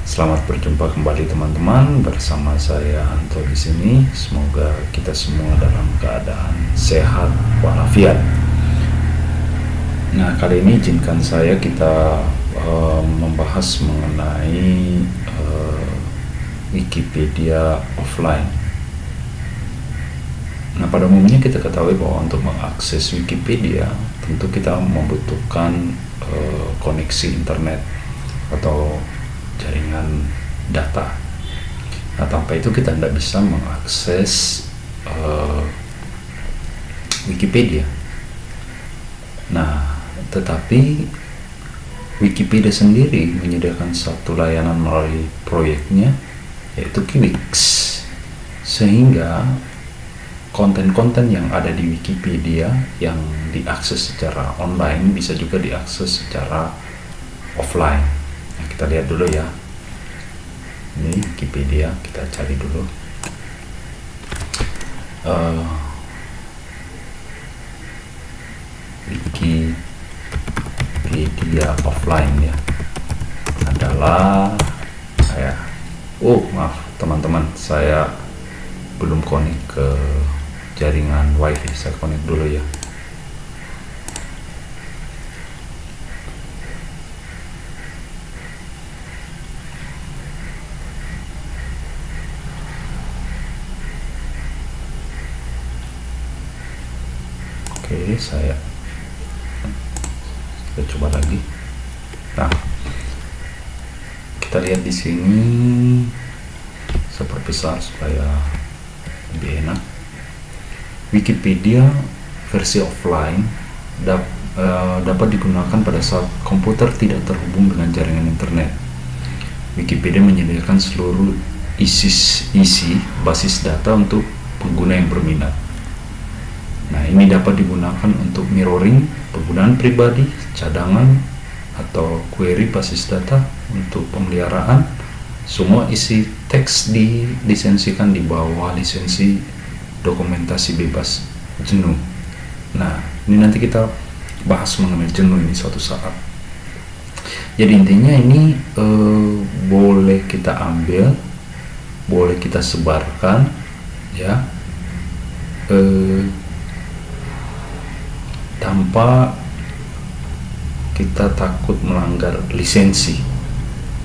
Selamat berjumpa kembali teman-teman, bersama saya Anto di sini. Semoga kita semua dalam keadaan sehat walafiat. Nah, kali ini izinkan saya kita membahas mengenai Wikipedia offline. Nah, pada umumnya kita ketahui bahwa untuk mengakses Wikipedia tentu kita membutuhkan koneksi internet atau jaringan data. Nah, tanpa itu kita tidak bisa mengakses Wikipedia. Nah, tetapi Wikipedia sendiri menyediakan satu layanan melalui proyeknya, yaitu Kiwix, sehingga konten-konten yang ada di Wikipedia yang diakses secara online bisa juga diakses secara offline. Nah, kita lihat dulu ya. Ini Wikipedia, kita cari dulu. Wikipedia offline ya adalah maaf teman-teman, saya belum connect ke jaringan wifi. Saya connect dulu ya. Oke, saya coba lagi. Nah, kita lihat di sini, saya perbesar supaya lebih enak. Wikipedia versi offline dapat digunakan pada saat komputer tidak terhubung dengan jaringan internet. Wikipedia menyediakan seluruh isi basis data untuk pengguna yang berminat. Nah, ini dapat digunakan untuk mirroring, penggunaan pribadi, cadangan, atau query basis data untuk pemeliharaan. Semua isi teks dilisensikan di bawah lisensi dokumentasi bebas GNU. Nah, ini nanti kita bahas mengenai GNU ini suatu saat. Jadi intinya ini boleh kita ambil, boleh kita sebarkan, ya, tanpa kita takut melanggar lisensi.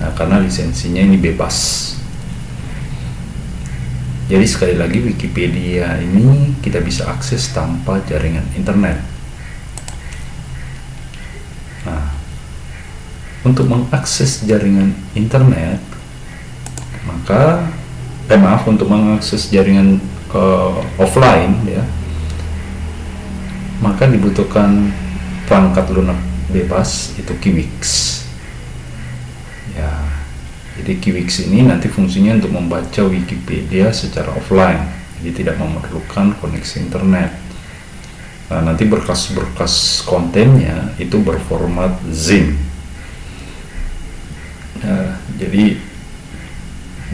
Nah, karena lisensinya ini bebas. Jadi sekali lagi, Wikipedia ini kita bisa akses tanpa jaringan internet. Nah, untuk mengakses jaringan internet, untuk mengakses jaringan offline ya, maka dibutuhkan perangkat lunak bebas, itu Kiwix ya. Jadi Kiwix ini nanti fungsinya untuk membaca Wikipedia secara offline, jadi tidak memerlukan koneksi internet. Nah, nanti berkas-berkas kontennya itu berformat zip. Jadi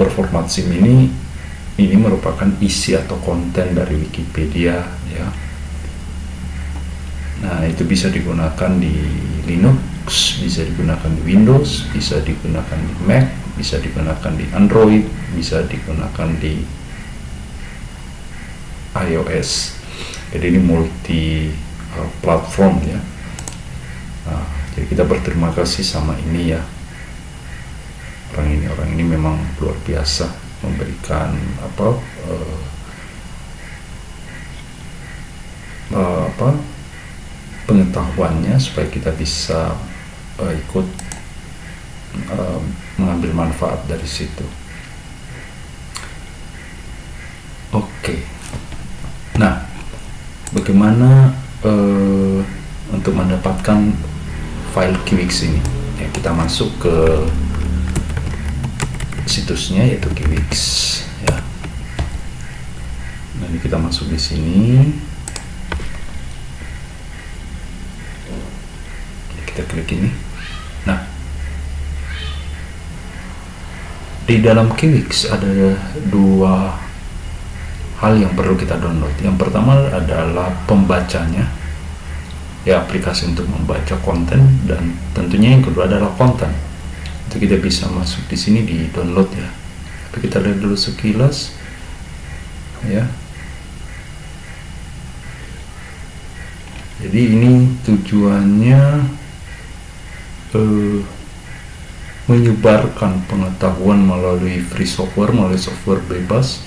berformat zip ini merupakan isi atau konten dari Wikipedia ya. Nah, itu bisa digunakan di Linux, bisa digunakan di Windows, bisa digunakan di Mac, bisa digunakan di Android, bisa digunakan di iOS. Jadi ini multi platform ya. Nah, jadi kita berterima kasih sama ini ya. Orang ini memang luar biasa memberikan pengetahuannya supaya kita bisa ikut mengambil manfaat dari situ. Oke. Nah, bagaimana untuk mendapatkan file Kiwix ini? Ya, kita masuk ke situsnya, yaitu Kiwix ya. Nah, ini kita masuk di sini. Kita klik ini. Nah, di dalam Kiwix ada dua hal yang perlu kita download. Yang pertama adalah pembacanya, ya, aplikasi untuk membaca konten, dan tentunya yang kedua adalah konten. itu kita bisa masuk di sini di download ya. Tapi kita lihat dulu sekilas ya. Jadi ini tujuannya menyebarkan pengetahuan melalui free software, melalui software bebas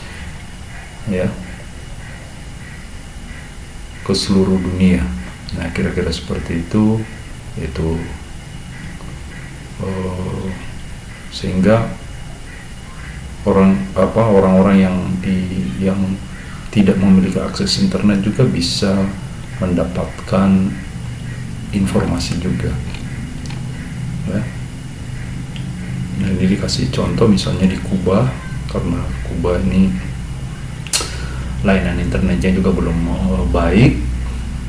ya, ke seluruh dunia. Nah, kira-kira seperti itu, yaitu sehingga orang-orang yang tidak memiliki akses internet juga bisa mendapatkan informasi juga ya. Nah, ini dikasih contoh misalnya di Kuba, karena Kuba ini layanan internetnya juga belum baik.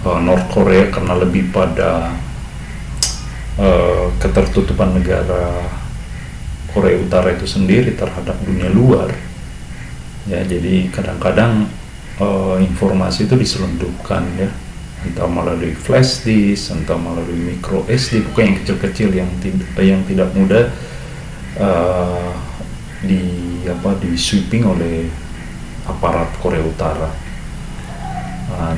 North Korea karena lebih pada ketertutupan negara Korea Utara itu sendiri terhadap dunia luar ya, jadi kadang-kadang informasi itu diselundupkan ya, entah melalui flash disk, entah melalui micro SD, bukan yang kecil-kecil yang tidak mudah di sweeping oleh aparat Korea Utara.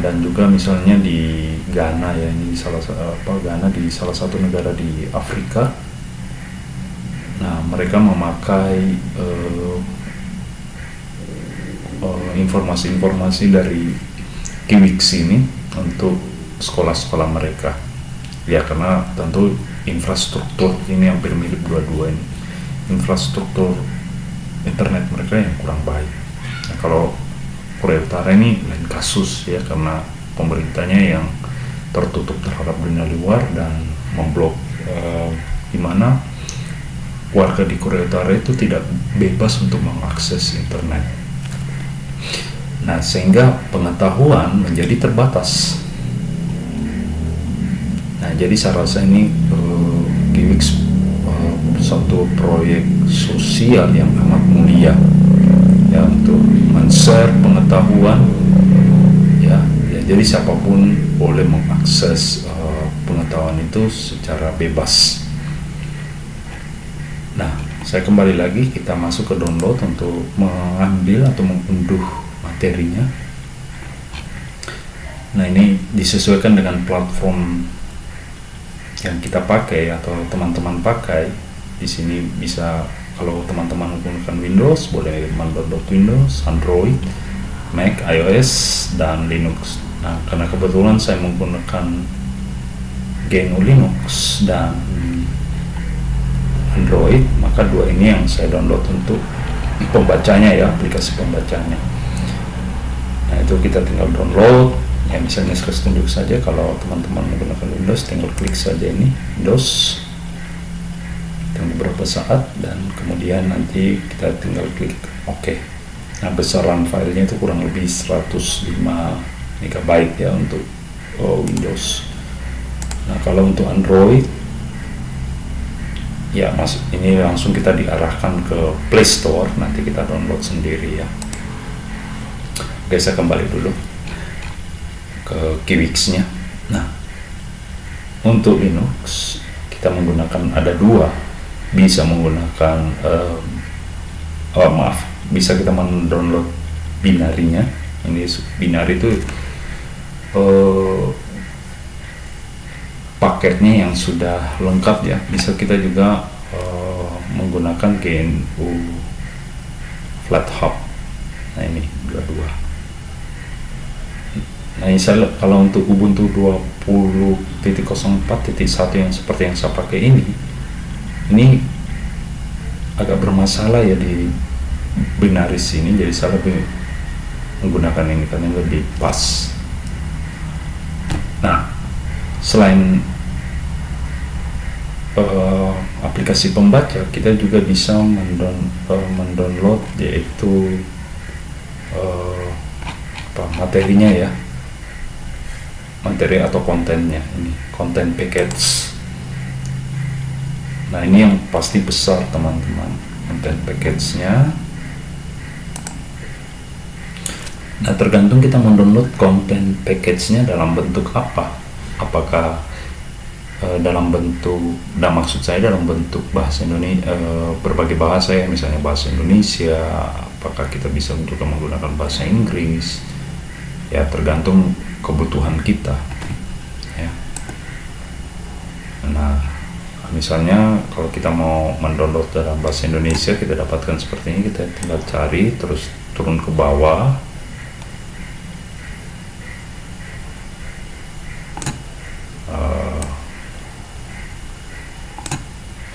Dan juga misalnya di Ghana ya, ini Ghana di salah satu negara di Afrika. Nah, mereka memakai informasi-informasi dari Kiwix ini untuk sekolah-sekolah mereka ya, karena tentu infrastruktur ini hampir mirip dua-dua ini, infrastruktur internet mereka yang kurang baik. Nah, kalau Korea Utara ini lain kasus ya, karena pemerintahnya yang tertutup terhadap dunia luar dan memblok di mana warga di Korea Utara itu tidak bebas untuk mengakses internet. Nah, sehingga pengetahuan menjadi terbatas. Nah, jadi saya rasa ini Kiwix satu proyek sosial yang amat mulia ya, untuk men-share pengetahuan ya, jadi siapapun boleh mengakses pengetahuan itu secara bebas. Nah, saya kembali lagi, kita masuk ke download untuk mengambil atau mengunduh materinya. Nah, ini disesuaikan dengan platform yang kita pakai atau teman-teman pakai. Di sini bisa, kalau teman-teman menggunakan Windows boleh mendownload Windows, Android, Mac, iOS, dan Linux. Nah, karena kebetulan saya menggunakan GNU Linux dan Android, maka dua ini yang saya download untuk pembacanya ya, aplikasi pembacanya. Nah, itu kita tinggal download ya, misalnya saya tunjuk saja. Kalau teman-teman menggunakan Windows, tinggal klik saja ini Windows, tunggu beberapa saat, dan kemudian nanti kita tinggal klik OK. Nah, besaran filenya itu kurang lebih 105 MB ya untuk Windows. Nah, kalau untuk Android ya, ini langsung kita diarahkan ke Play Store, nanti kita download sendiri ya. Oke, saya kembali dulu ke Kiwix-nya. Nah, untuk Linux kita menggunakan ada dua, bisa menggunakan bisa kita mendownload binarinya. Ini binari itu paketnya yang sudah lengkap ya. Bisa kita juga menggunakan GNU FlatHub. Nah, ini dua-dua. Nah, misalnya kalau untuk Ubuntu 20.04.1 yang seperti yang saya pakai ini agak bermasalah ya di binaris ini, jadi saya lebih menggunakan ini karena lebih pas. Nah, selain aplikasi pembaca, kita juga bisa mendownload yaitu materinya ya, materi atau kontennya, ini konten package. Nah, ini yang pasti besar teman-teman, konten package-nya. Nah, tergantung kita mendownload konten package-nya dalam bentuk apa, apakah dalam bentuk, dan maksud saya dalam bentuk bahasa Indonesia, berbagai bahasa ya, misalnya bahasa Indonesia, apakah kita bisa juga menggunakan bahasa Inggris, ya tergantung kebutuhan kita ya. Nah, misalnya kalau kita mau mendownload dalam bahasa Indonesia, kita dapatkan seperti ini, kita tinggal cari terus turun ke bawah.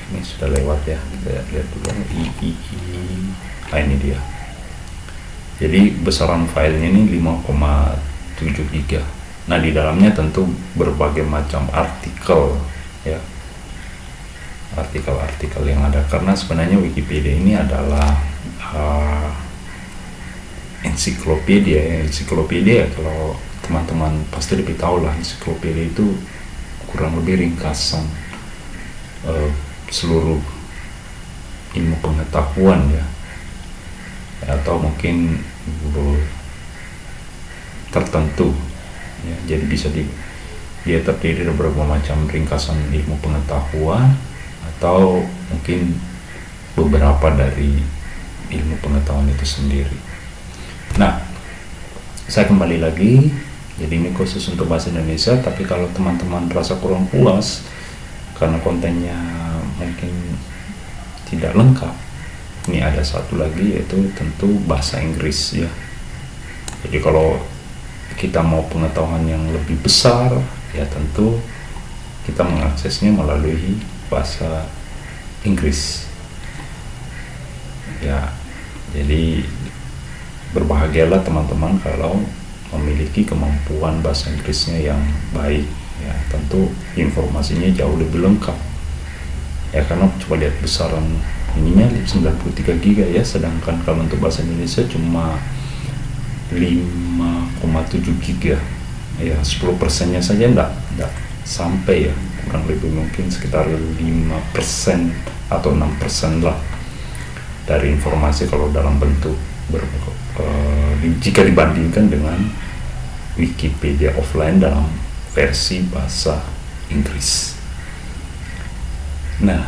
Ini sudah lewat ya, kita lihat dulu. Nah, ini dia. Jadi besaran filenya ini 5,7 GB. Nah, di dalamnya tentu berbagai macam artikel ya, artikel-artikel yang ada, karena sebenarnya Wikipedia ini adalah ensiklopedia. Kalau teman-teman pasti lebih tahu lah, ensiklopedia itu kurang lebih ringkasan seluruh ilmu pengetahuan ya, atau mungkin tertentu ya. Jadi bisa dia terdiri dari beberapa macam ringkasan ilmu pengetahuan, atau mungkin beberapa dari ilmu pengetahuan itu sendiri. Nah, saya kembali lagi. Jadi ini khusus untuk bahasa Indonesia, tapi kalau teman-teman merasa kurang puas karena kontennya mungkin tidak lengkap, ini ada satu lagi, yaitu tentu bahasa Inggris ya. Jadi kalau kita mau pengetahuan yang lebih besar ya, tentu kita mengaksesnya melalui bahasa Inggris ya. Jadi berbahagialah teman-teman kalau memiliki kemampuan bahasa Inggrisnya yang baik ya. Tentu informasinya jauh lebih lengkap ya, karena coba lihat besaran ininya 93 GB ya, sedangkan kalau untuk bahasa Indonesia cuma 5,7 GB ya. 10%-nya saja enggak sampai ya, kurang lebih mungkin sekitar 5% atau 6% lah dari informasi kalau dalam bentuk jika dibandingkan dengan Wikipedia offline dalam versi bahasa Inggris. Nah,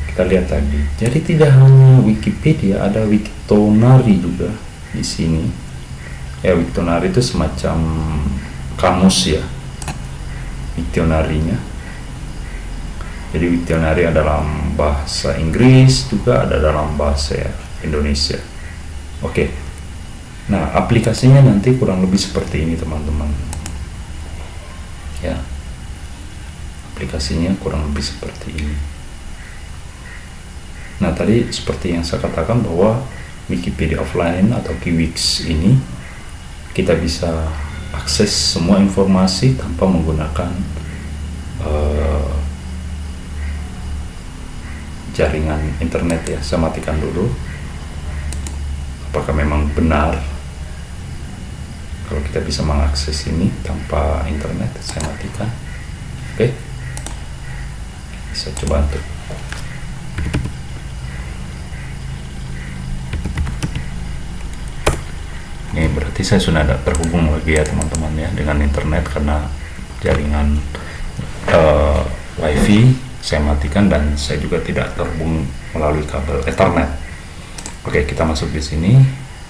kita lihat tadi. Jadi tidak hanya Wikipedia, ada Wiktionary juga di sini. Ya, Wiktionary itu semacam kamus ya, Wiktionary-nya. Jadi Wiktionary ada dalam bahasa Inggris, juga ada dalam bahasa Indonesia. Oke. Nah, aplikasinya nanti kurang lebih seperti ini teman-teman. Ya. Aplikasinya kurang lebih seperti ini. Nah, tadi seperti yang saya katakan bahwa Wikipedia offline atau Kiwix ini kita bisa akses semua informasi tanpa menggunakan jaringan internet ya. Saya matikan dulu. Apakah memang benar kalau kita bisa mengakses ini tanpa internet? Saya matikan. Oke. Saya coba untuk ini, berarti saya sudah ada terhubung lagi ya teman-teman ya dengan internet, karena jaringan wifi saya matikan dan saya juga tidak terhubung melalui kabel Ethernet. Oke, kita masuk di sini.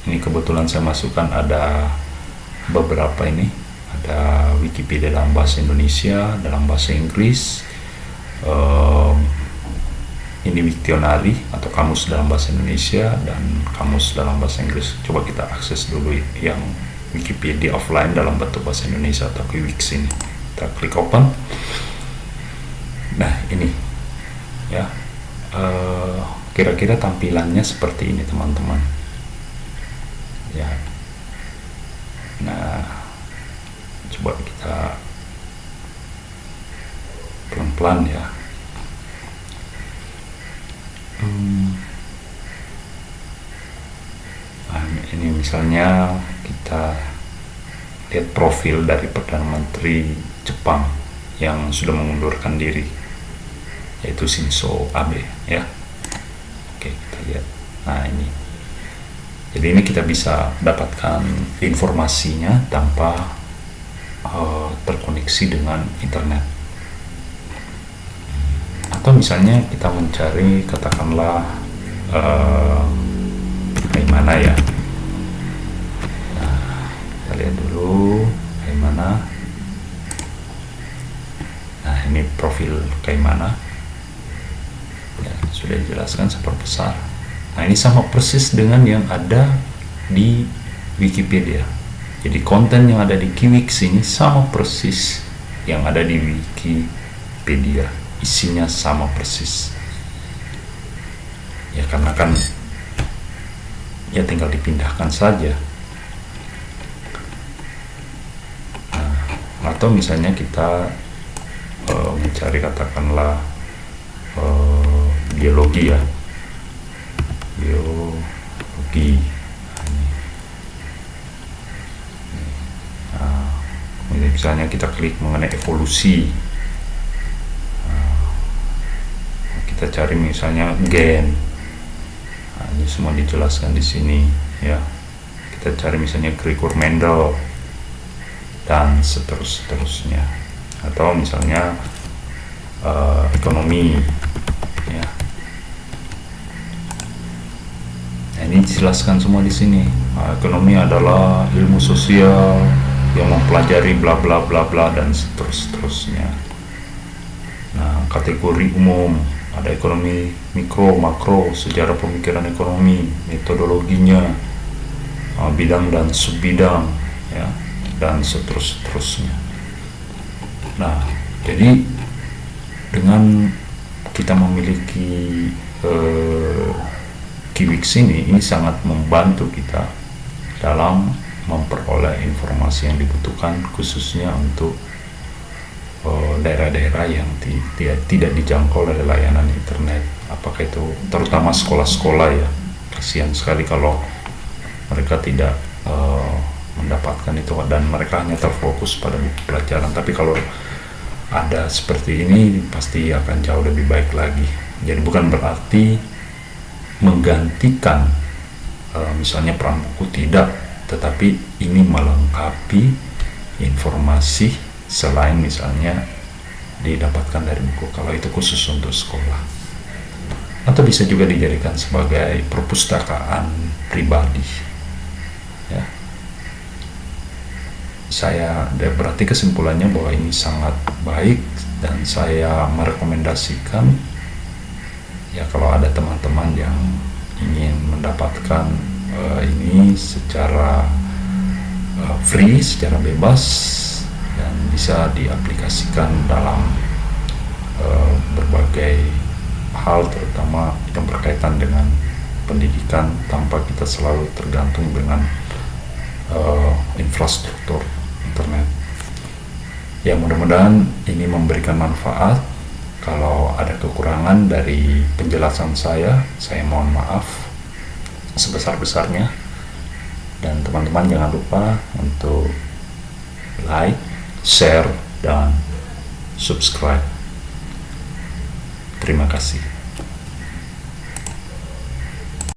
Ini kebetulan saya masukkan ada beberapa ini, ada Wikipedia dalam bahasa Indonesia, dalam bahasa Inggris, ini Wiktionary atau kamus dalam bahasa Indonesia dan kamus dalam bahasa Inggris. Coba kita akses dulu yang Wikipedia offline dalam bentuk bahasa Indonesia atau Kiwix ini. Kita klik open. Nah, ini ya, kira-kira tampilannya seperti ini teman-teman ya. Nah, coba kita pelan-pelan ya. Nah, ini misalnya kita lihat profil dari Perdana Menteri Jepang yang sudah mengundurkan diri, yaitu Shinzo Abe ya. Oke, kita lihat. Nah, ini. Jadi ini kita bisa dapatkan informasinya tanpa terkoneksi dengan internet. Atau misalnya kita mencari katakanlah kayak mana ya, kita lihat dulu kayak mana. Nah, ini profil kayak mana ya, sudah dijelaskan seperbesar. Nah, ini sama persis dengan yang ada di Wikipedia. Jadi konten yang ada di Kiwix ini sama persis yang ada di Wikipedia, isinya sama persis ya, karena kan ya tinggal dipindahkan saja. Nah, atau misalnya kita mencari katakanlah biologi ya, biologi. Misalnya kita klik mengenai evolusi, kita cari misalnya gen. Nah, ini semua dijelaskan di sini ya. Kita cari misalnya Gregor Mendel dan seterusnya. Atau misalnya ekonomi ya. Nah, ini dijelaskan semua di sini. Ekonomi adalah ilmu sosial yang mempelajari bla bla bla bla dan seterusnya. Nah, kategori umum ada ekonomi mikro, makro, sejarah pemikiran ekonomi, metodologinya, bidang dan subbidang ya, dan seterusnya. Nah, jadi dengan kita memiliki Kiwix ini sangat membantu kita dalam memperoleh informasi yang dibutuhkan, khususnya untuk daerah-daerah yang tidak dijangkau oleh layanan internet. Apakah itu terutama sekolah-sekolah ya, kasihan sekali kalau mereka tidak mendapatkan itu dan mereka hanya terfokus pada buku pelajaran. Tapi kalau ada seperti ini pasti akan jauh lebih baik lagi. Jadi bukan berarti menggantikan misalnya peran buku, tidak, tetapi ini melengkapi informasi selain misalnya didapatkan dari buku, kalau itu khusus untuk sekolah. Atau bisa juga dijadikan sebagai perpustakaan pribadi ya. Saya berarti kesimpulannya bahwa ini sangat baik dan saya merekomendasikan ya, kalau ada teman-teman yang ingin mendapatkan ini secara free, secara bebas, dan bisa diaplikasikan dalam berbagai hal, terutama yang berkaitan dengan pendidikan, tanpa kita selalu tergantung dengan infrastruktur internet. Ya, mudah-mudahan ini memberikan manfaat. Kalau ada kekurangan dari penjelasan saya mohon maaf sebesar-besarnya. Dan teman-teman jangan lupa untuk like, share, dan subscribe. Terima kasih.